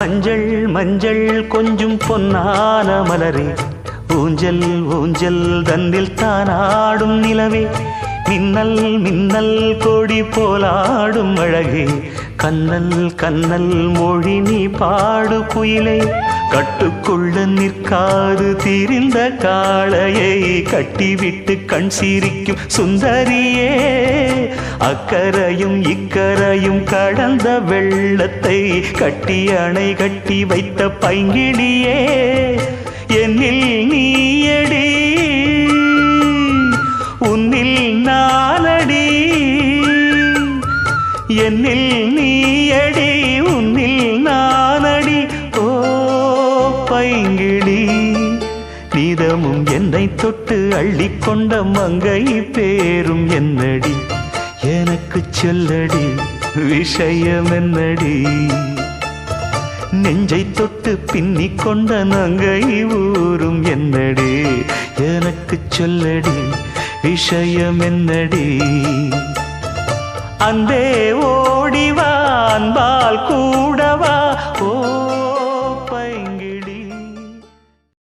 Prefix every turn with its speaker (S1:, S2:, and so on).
S1: மஞ்சள் மஞ்சள் கொஞ்சம் பொன்னான மலரே, ஊஞ்சல் ஊஞ்சல் தன்னில் தானாடும் நிலவே, மின்னல் மின்னல் கொடி போலாடும் அழகே, கண்ணல் கண்ணல் மொழி நீ பாடு குயிலே, கட்டுக்குள்ள நிற்காது திரிந்த காளையை கட்டிவிட்டு கண் சிரிக்கும் சுந்தரியே, அக்கரையும் இக்கரையும் கடந்த வெள்ளத்தை கட்டி அணை கட்டி வைத்த பைங்கிளியே, என்னில் நீயடி உன்னில் நானடி, என்னில் நீயடி உன்னில் நானடி. ஓ பைங்கிளி, நீதமும் என்னை தொட்டு அள்ளிக்கொண்ட மங்கை பேரும் என்னடி, எனக்கு சொல்லடி விஷயம் என்னடி, நெஞ்சை தொட்டு பின்னிக் கொண்ட நங்கை ஊரும் என்னடி, எனக்கு சொல்லடி விஷயம் என்னடி. அன்பே ஓடிவா அன்பால் கூடவா, ஓ